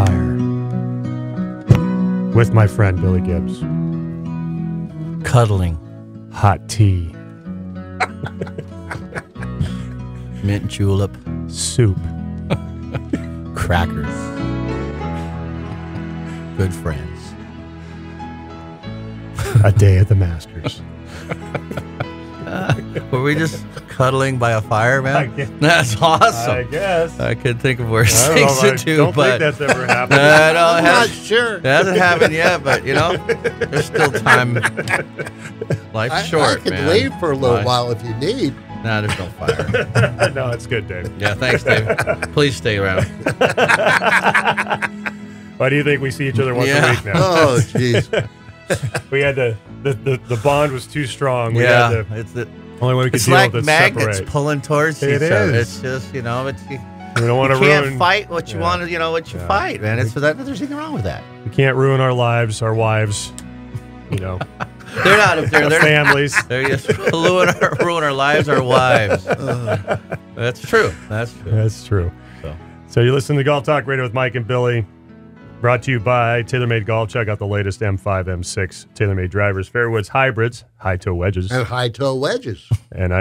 fire with my friend Billy Gibbs. Cuddling. Hot tea. Mint julep. Soup. Crackers. Good friends. A day at the Masters. Were we just cuddling by a fire, man? That's awesome. I guess. I could think of worse I things to do, don't but think that's ever happened. I'm not sure. It hasn't happened yet, but there's still time. Life's short, I can man. leave for a little while if you need. Nah, there's no fire. No, it's good, Dave. Yeah, thanks, Dave. Please stay around. Why do you think we see each other once a week now? Oh, jeez. We had the bond was too strong. We Yeah, had it's the. only way we could It's deal like with it magnets separate. pulling towards It each other. is. It's just We it's don't you want to can't ruin. fight what you want to what you Yeah. fight, man. It's there's nothing wrong with that. We can't ruin our lives, our wives. They're not if our they're families. they're just ruin our lives, our wives. That's true. That's true. That's true. So you listen to Golf Talk Radio with Mike and Billy. Brought to you by TaylorMade Golf. Check out the latest M5, M6 TaylorMade drivers, Fairwoods hybrids, high toe wedges, And high toe wedges. and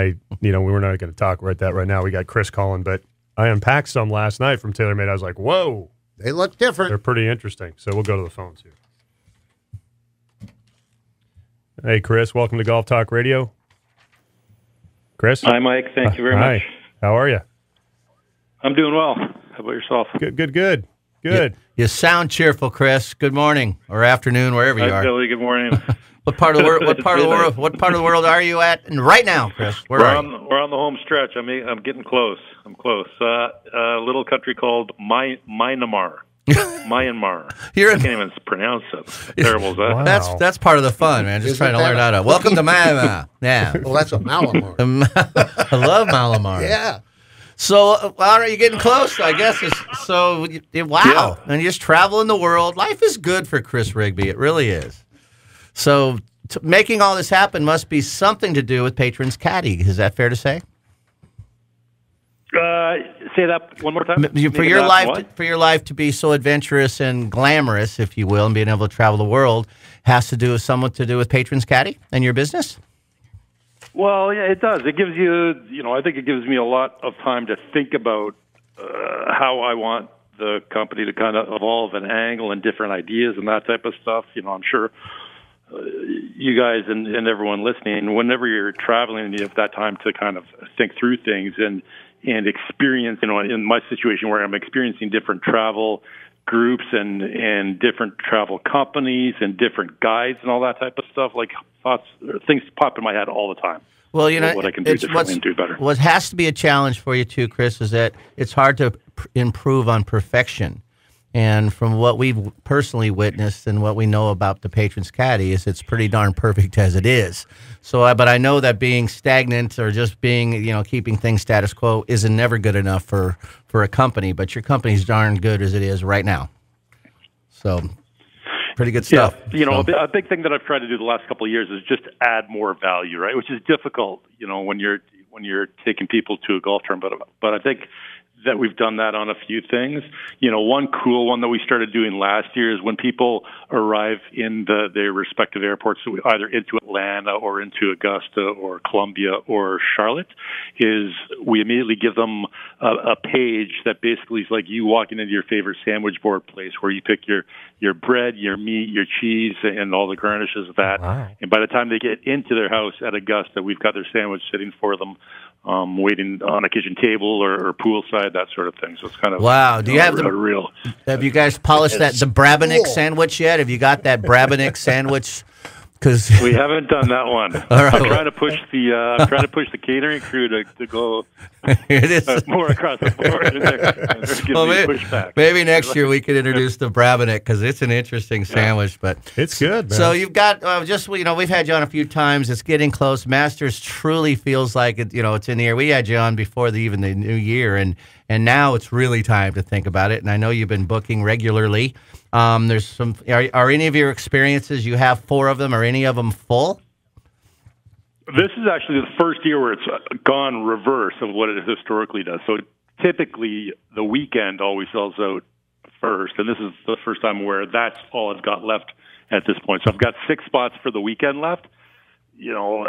we were not going to talk about that right now. We got Chris calling, but I unpacked some last night from TaylorMade. I was like, whoa, They look different. they're pretty interesting. So we'll go to the phones here. Hey, Chris, welcome to Golf Talk Radio. Chris? Hi, Mike. Thank you very Hi. much. How are you? I'm doing well. How about yourself? Good. You sound cheerful, Chris. Good morning or afternoon, wherever you Hi, are. Billy. Good morning. What part of the world? What part of the world? What part of the world are you at? And right now, Chris, where we're are on you? we're on the home stretch. I'm getting close. I'm close. A little country called Myanmar. Myanmar. You're I in, can't even pronounce it. Terrible as that. Wow. that's part of the fun, man. Just Isn't trying to that learn how to. Welcome to Myanmar. Yeah, Well, that's a Malamar. I love Malamar. Yeah. So, are you getting close? I guess. Wow. Yeah. And you just traveling the world. Life is good for Chris Rigby. It really is. So, making all this happen must be something to do with Patrons Caddy. Is that fair to say? Say that one more time. For your life to be so adventurous and glamorous, if you will, and being able to travel the world, has to do with somewhat to do with Patrons Caddy and your business? Well, yeah, it does. It gives you, I think it gives me a lot of time to think about how I want the company to kind of evolve and angle and different ideas and that type of stuff. I'm sure you guys and everyone listening, whenever you're traveling and you have that time to kind of think through things and experience, in my situation where I'm experiencing different travel groups and different travel companies and different guides and all that type of stuff, like things pop in my head all the time. Well, what I can do differently and do better. What has to be a challenge for you too, Chris, is that it's hard to improve on perfection. And from what we've personally witnessed and what we know about the Patrons Caddy is it's pretty darn perfect as it is. So, but I know that being stagnant or just being, keeping things status quo isn't never good enough for a company. But your company's darn good as it is right now. So, pretty good stuff. Yeah, a big thing that I've tried to do the last couple of years is just add more value, right? Which is difficult, when you're taking people to a golf tournament. But I think that we've done that on a few things. One cool one that we started doing last year is when people arrive in their respective airports, so either into Atlanta or into Augusta or Columbia or Charlotte, is we immediately give them a page that basically is like you walking into your favorite sandwich board place where you pick your bread, your meat, your cheese, and all the garnishes of that. Wow. And by the time they get into their house at Augusta, we've got their sandwich sitting for them, waiting on a kitchen table or poolside, that sort of thing. So it's kind of wow. Do you have real? Have you guys polished the Brabenick cool. sandwich yet? Have you got that Brabenick sandwich? Because We haven't done that one. All right. I'm trying to push the catering crew to go it is. more across the board. And they're giving Well, me pushback. maybe next year we could introduce the Brabenick because it's an interesting sandwich. But It's good, man. so you've got we've had you on a few times. It's getting close. Masters truly feels like it. It's in the air. We had you on before even the new year, and now it's really time to think about it. And I know you've been booking regularly. There's some. Are any of your experiences? You have 4 of them. Are any of them full? This is actually the first year where it's gone reverse of what it historically does. So typically, the weekend always sells out first, and this is the first time where that's all I've got left at this point. So I've got 6 spots for the weekend left. You know,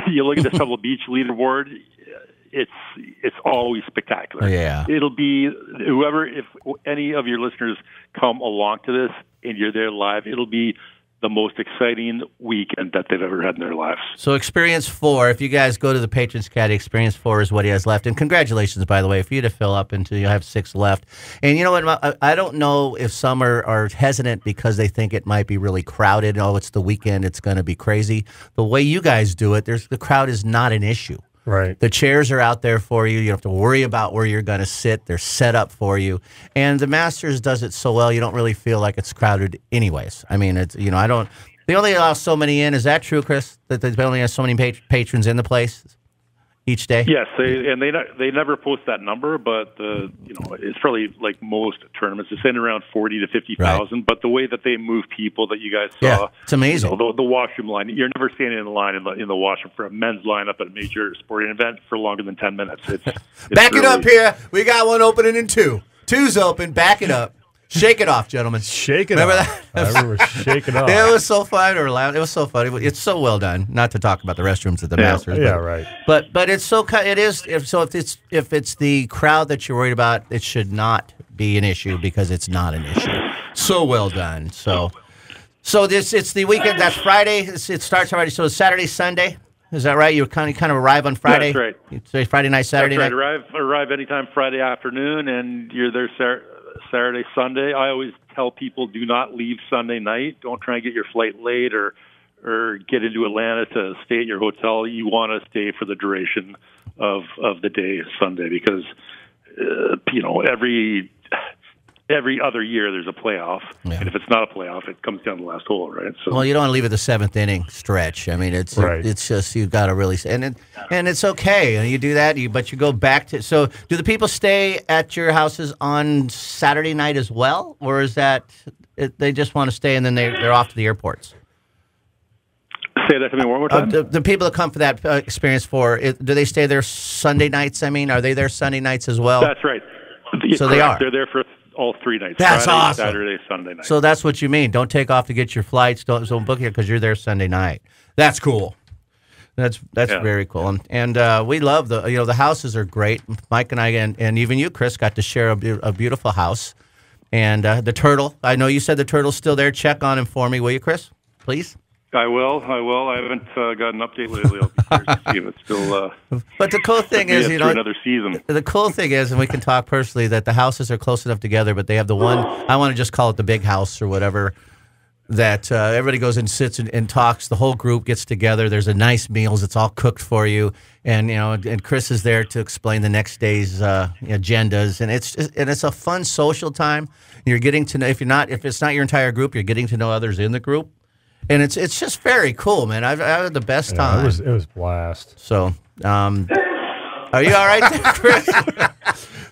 you look at the Pebble Beach leaderboard. It's always spectacular. Yeah. It'll be if any of your listeners come along to this and you're there live, it'll be the most exciting weekend that they've ever had in their lives. So Experience 4, if you guys go to the Patrons Caddy, Experience 4 is what he has left. And congratulations, by the way, for you to fill up until you have 6 left. And you know what? I don't know if some are hesitant because they think it might be really crowded. Oh, it's the weekend. It's going to be crazy. The way you guys do it, the crowd is not an issue. Right. The chairs are out there for you. You don't have to worry about where you're going to sit. They're set up for you. And the Masters does it so well, you don't really feel like it's crowded anyways. I mean, they only allow so many in. Is that true, Chris? That they only have so many patrons in the place each day? Yes, they never post that number, but it's probably like most tournaments. It's in around 40 to 50,000. Right. But the way that they move people that you guys saw, it's amazing. The washroom line, you're never standing in the line in the washroom for a men's lineup at a major sporting event for longer than 10 minutes. It's back it up here. We got one opening in 2. 2's open. Back it up. Shake it off, gentlemen. Shake it Remember off. that? I remember shake it off. It was so fun. It was so funny. It's so well done. Not to talk about the restrooms at the Masters. Yeah, right. But it's so it is. If it's the crowd that you're worried about, it should not be an issue because it's not an issue. So well done. So it's the weekend. That's Friday. It starts already. So it's Saturday, Sunday. Is that right? You kind of arrive on Friday. That's right. You say Friday night, Saturday That's night. right. Arrive anytime Friday afternoon, and you're there Saturday, Sunday. I always tell people do not leave Sunday night. Don't try and get your flight late or get into Atlanta to stay at your hotel. You want to stay for the duration of the day Sunday because every other year there's a playoff, and if it's not a playoff, it comes down to the last hole, right? So, well, you don't want to leave it the 7th inning stretch. I mean, it's just you've got to really and it's okay. You do that, but you go back to. So, do the people stay at your houses on Saturday night as well, or is that they just want to stay and then they're off to the airports? Say that to me one more time. The people that come for that Experience 4, do they stay there Sunday nights? I mean, are they there Sunday nights as well? That's right. So they are. They're there for all 3 nights. That's Friday, awesome. Saturday, Sunday night. So that's what you mean. Don't take off to get your flights. Don't book it because you're there Sunday night. That's cool. That's very cool. And we love the houses are great. Mike and I and even you, Chris, got to share a beautiful house. And the turtle. I know you said the turtle's still there. Check on him for me, will you, Chris? Please. I will. I haven't got an update lately. I'll be curious to see if it's still. But the cool thing is, another season. The cool thing is, and we can talk personally, that the houses are close enough together, but they have the one. I want to just call it the big house or whatever. That everybody goes and sits and talks. The whole group gets together. There's a nice meals. It's all cooked for you, and and Chris is there to explain the next day's agendas, and it's a fun social time. You're getting to know if it's not your entire group, you're getting to know others in the group. And it's just very cool, man. I've had the best time. It was blast. So, are you all right there, Chris?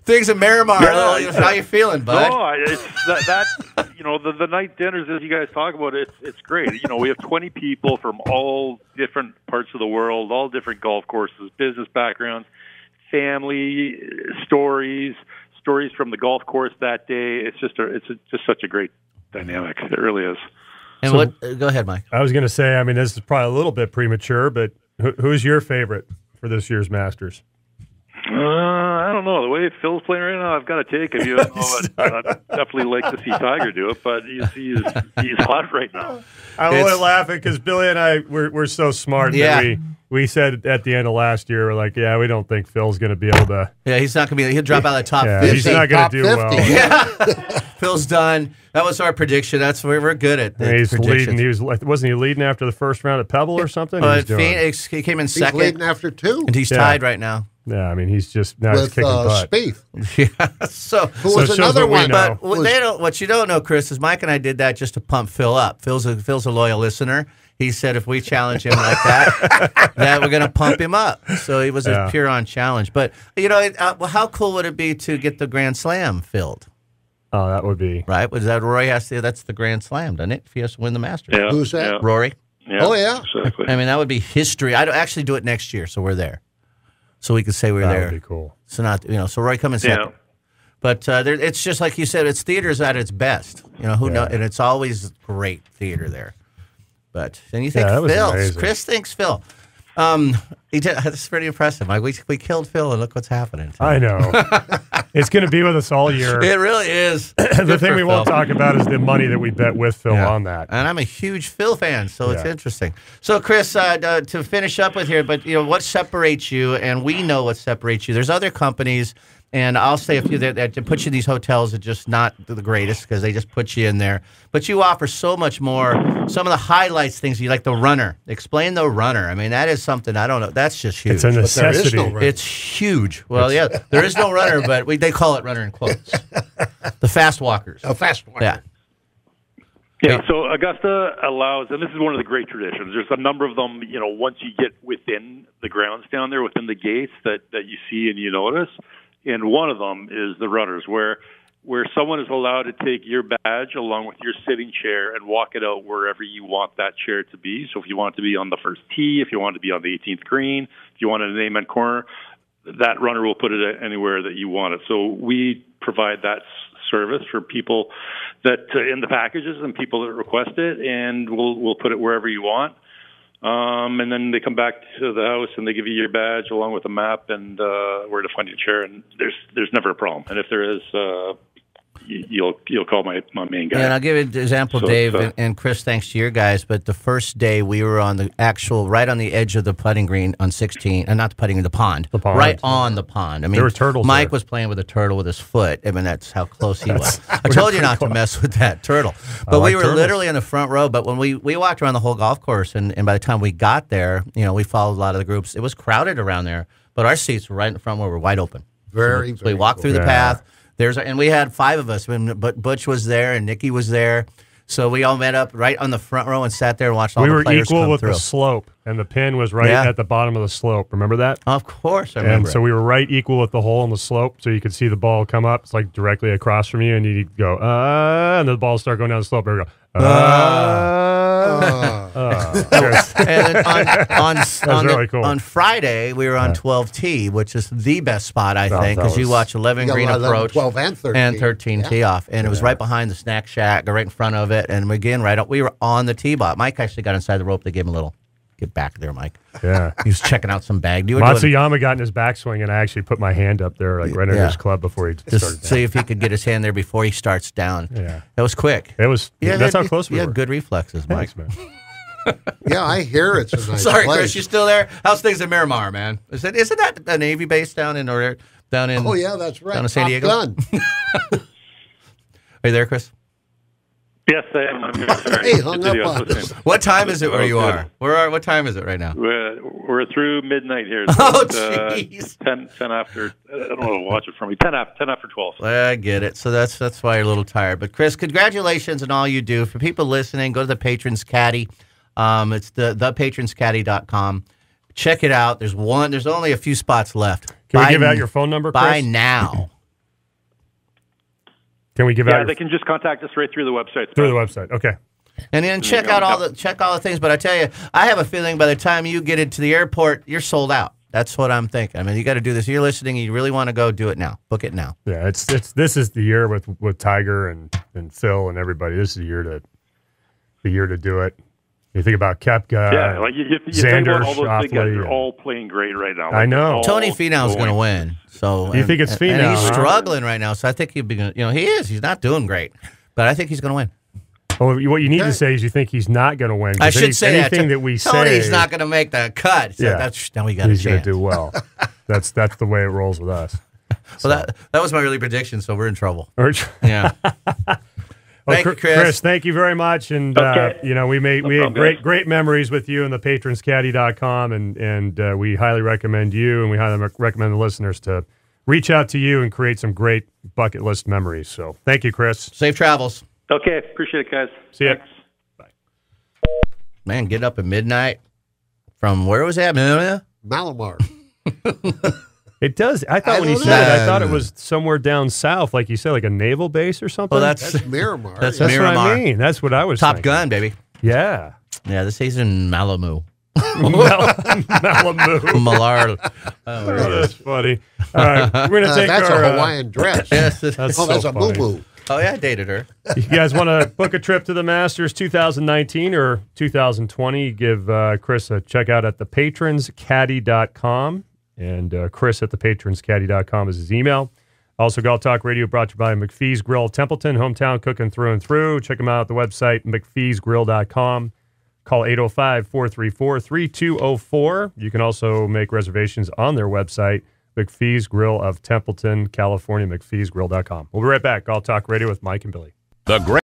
Things in Miramar. How you feeling, bud? No, it's that the night dinners as you guys talk about it's great. We have 20 people from all different parts of the world, all different golf courses, business backgrounds, family stories from the golf course that day. It's just such a great dynamic. It really is. And go ahead, Mike. I was going to say, I mean, this is probably a little bit premature, but who's your favorite for this year's Masters? I don't know. The way Phil's playing right now, I've got to take him. I'd definitely like to see Tiger do it, but he's hot right now. I'm only laughing because Billy and I, we're so smart that we said at the end of last year, we're like, we don't think Phil's going to be able to. Yeah, he's not going to be. He'll drop out of the top 50. He's not going to do well. Yeah. Phil's done. That was our prediction. That's where we're good at. He's leading. Wasn't he leading after the first round at Pebble or something? Phoenix, he came in second. He's leading after 2. And he's tied right now. Yeah, I mean, he's just now with kicking butt. Spieth. Yeah. So who was another one? But what you don't know, Chris, is Mike and I did that just to pump Phil up. Phil's a loyal listener. He said if we challenge him like that, that we're going to pump him up. So he was a pure on challenge. But how cool would it be to get the Grand Slam filled? Oh, that would be right. Was that Rory has to? That's the Grand Slam, doesn't it? If he has to win the Masters. Yeah. Who's that? Yeah. Rory. Yeah. Oh yeah. Exactly. I mean, that would be history. I'd actually do it next year, so we're there. So we could say we're there. That would be cool. So so Roy come in second. But it's just like you said, it's theater's at its best. You know, who knows? And it's always great theater there. But then you think Phil. Chris thinks Phil. He did, that's pretty impressive. Like we killed Phil, and look what's happening. I know. It's going to be with us all year. It really is. The thing we won't talk about is the money that we bet with Phil on that. And I'm a huge Phil fan, so it's interesting. So, Chris, to finish up with here, but what separates you? And we know what separates you. There's other companies. And I'll say a few that put you in these hotels are just not the greatest because they just put you in there. But you offer so much more. Some of the highlights, things you like the runner. Explain the runner. I mean, that is something, I don't know. That's just huge. It's a necessity. It's huge. Well, there is no runner, but they call it runner in quotes. The fast walkers. A fast walker. Yeah. Yeah, so Augusta allows, and this is one of the great traditions. There's a number of them, once you get within the grounds down there, within the gates that you see and you notice. And one of them is the runners, where someone is allowed to take your badge along with your sitting chair and walk it out wherever you want that chair to be. So if you want it to be on the first tee, if you want it to be on the 18th green, if you want it in an amen corner, that runner will put it anywhere that you want it. So we provide that service for people that in the packages and people that request it, and we'll put it wherever you want. And then they come back to the house and they give you your badge along with a map and where to find your chair. And there's never a problem. And if there is, you'll call my main guy. And I'll give you an example, so Dave and Chris. Thanks to your guys, but the first day we were on the right on the edge of the putting green on 16, and not the putting green, the pond, right on the pond. I mean, there were turtles. Mike was playing with a turtle with his foot. I mean, that's how close he was. I told you not to mess with that turtle. But we were literally in the front row. But when we walked around the whole golf course, and by the time we got there, we followed a lot of the groups. It was crowded around there, but our seats were right in the front where we're wide open. Very. So we walked through the path. And we had 5 of us. But Butch was there and Nikki was there, so we all met up right on the front row and sat there and watched all the players come through. We were equal with the slope, and the pin was right at the bottom of the slope. Remember that? Of course, I remember. And so we were right equal with the hole on the slope, so you could see the ball come up. It's like directly across from you, and you go and the ball start going down the slope. There we go. And then really cool. On Friday, we were on 12T, which is the best spot, I think, because you watch 11 green 11, approach, 12 and 13 tee off, and it was right behind the snack shack, right in front of it, and again, right up. We were on the tee box. Mike actually got inside the rope. They gave him a little. Get back there, Mike. Yeah. He was checking out some bag. Matsuyama got in his backswing, and I actually put my hand up there, like right under his club before he started. See if he could get his hand there before he starts down. Yeah. That was quick. It was. That's how close we were. You have good reflexes, Mike. Thanks, man. Yeah, I hear it's a nice Sorry, place. Chris, you still there? How's things in Miramar, man? Isn't that a Navy base down in? Oh yeah, that's right. Down in San Diego. Gun. Are you there, Chris? Yes, I am. I'm here. Hey, hung up on us. What time is it where you are? What time is it right now? We're through midnight here. So oh, jeez. 10 after. I don't know to watch it for me. 10 after 12. I get it. So that's why you're a little tired. But Chris, congratulations on all you do. For people listening, go to the Patrons Caddy. It's thepatronscaddy.com. Check it out. There's only a few spots left. Can we give out your phone number, Chris? By now. Can we give out? They can just contact us right through the website. Through the website, okay. And then check all the things. But I tell you, I have a feeling by the time you get into the airport, you're sold out. That's what I'm thinking. I mean, you got to do this. You're listening. You really want to go? Do it now. Book it now. Yeah, this is the year with Tiger and Phil and everybody. This is the year to do it. You think about Koepka, yeah, like you think about all those big guys. They're all playing great right now. I know. Tony Finau's going to win. So you think it's Finau? And he's struggling right now. So I think he'll be. He is. He's not doing great, but I think he's going to win. Well, what you need to say is you think he's not going to win. I should say anything that we say. Tony's not going to make the cut. So now we got a chance. He's going to do well. That's the way it rolls with us. Well, that was my early prediction. So we're in trouble. Yeah. Well, thank you, Chris. Thank you very much. And we had great memories with you and the patronscaddy.com, and we highly recommend you, and we highly recommend the listeners to reach out to you and create some great bucket list memories. So thank you, Chris. Safe travels. Okay, appreciate it, guys. See ya. Bye. Man, get up at midnight from where was that? Malamar. It does. I thought when you said it, I thought it was somewhere down south, like you said, like a naval base or something. Oh, that's Miramar. That's what Miramar. I mean. That's what I was Top thinking. Gun, baby. Yeah. Yeah, this season in Malamu. Malibu. Malar. Oh, that's funny. All right, we're going to take that's our... a Hawaiian dress. Yes. That's that's so a funny. moo-moo. Oh, yeah, I dated her. You guys want to book a trip to the Masters 2019 or 2020, give Chris a check out at thepatronscaddy.com. And Chris at thepatronscaddy.com is his email. Also, Golf Talk Radio brought to you by McPhee's Grill Templeton, hometown cooking through and through. Check them out at the website, mcpheesgrill.com. Call 805-434-3204. You can also make reservations on their website, McPhee's Grill of Templeton, California, mcpheesgrill.com. We'll be right back. Golf Talk Radio with Mike and Billy. The great